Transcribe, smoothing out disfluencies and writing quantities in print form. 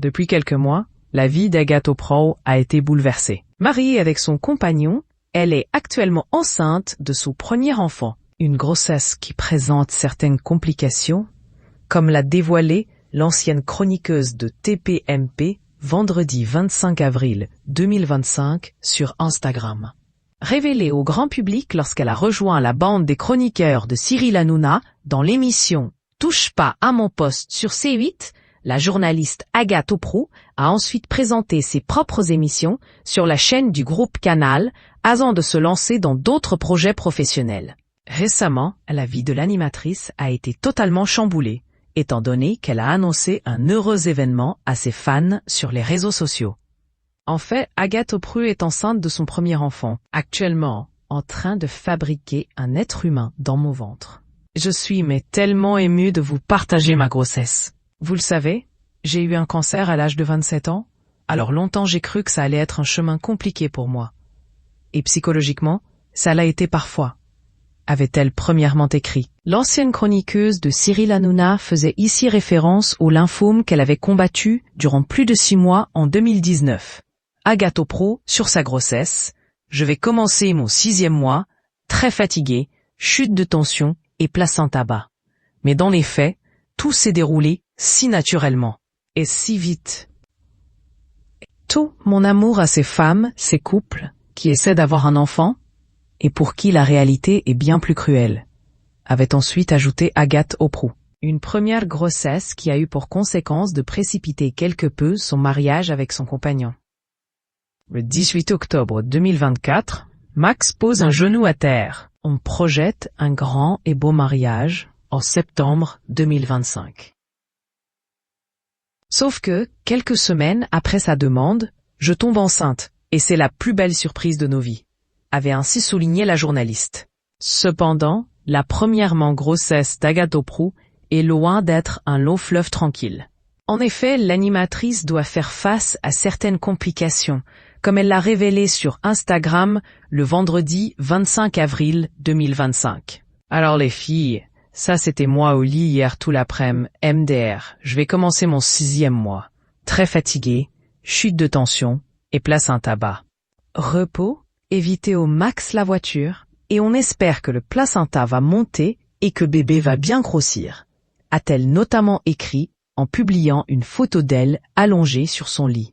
Depuis quelques mois, la vie d'Agathe Oprah a été bouleversée. Mariée avec son compagnon, elle est actuellement enceinte de son premier enfant. Une grossesse qui présente certaines complications, comme l'a dévoilé l'ancienne chroniqueuse de TPMP vendredi 25 avril 2025 sur Instagram. Révélée au grand public lorsqu'elle a rejoint la bande des chroniqueurs de Cyril Hanouna dans l'émission « Touche pas à mon poste » sur C8, la journaliste Agathe Oprah a ensuite présenté ses propres émissions sur la chaîne du groupe Canal, avant de se lancer dans d'autres projets professionnels. Récemment, la vie de l'animatrice a été totalement chamboulée, étant donné qu'elle a annoncé un heureux événement à ses fans sur les réseaux sociaux. En fait, Agathe Oprah est enceinte de son premier enfant, actuellement en train de fabriquer un être humain dans mon ventre. Je suis tellement émue de vous partager ma grossesse. Vous le savez, j'ai eu un cancer à l'âge de 27 ans, alors longtemps j'ai cru que ça allait être un chemin compliqué pour moi. Et psychologiquement, ça l'a été parfois, avait-elle premièrement écrit. L'ancienne chroniqueuse de Cyril Hanouna faisait ici référence au lymphome qu'elle avait combattu durant plus de 6 mois en 2019. Agathe Oprah, sur sa grossesse, je vais commencer mon 6e mois, très fatiguée, chute de tension et placenta bas. Mais dans les faits, tout s'est déroulé si naturellement. Et si vite. Tout mon amour à ces femmes, ces couples, qui essaient d'avoir un enfant, et pour qui la réalité est bien plus cruelle, avait ensuite ajouté Agathe Oprah. Une première grossesse qui a eu pour conséquence de précipiter quelque peu son mariage avec son compagnon. Le 18 octobre 2024, Max pose un genou à terre. On projette un grand et beau mariage en septembre 2025. Sauf que, quelques semaines après sa demande, je tombe enceinte, et c'est la plus belle surprise de nos vies, avait ainsi souligné la journaliste. Cependant, la premièrement grossesse d'Agathe Oprah est loin d'être un long fleuve tranquille. En effet, l'animatrice doit faire face à certaines complications, comme elle l'a révélé sur Instagram le vendredi 25 avril 2025. Alors les filles, ça c'était moi au lit hier tout l'après-midi, MDR, je vais commencer mon 6e mois. Très fatiguée, chute de tension et placenta bas. Repos, évitez au max la voiture, et on espère que le placenta va monter et que bébé va bien grossir, a-t-elle notamment écrit en publiant une photo d'elle allongée sur son lit.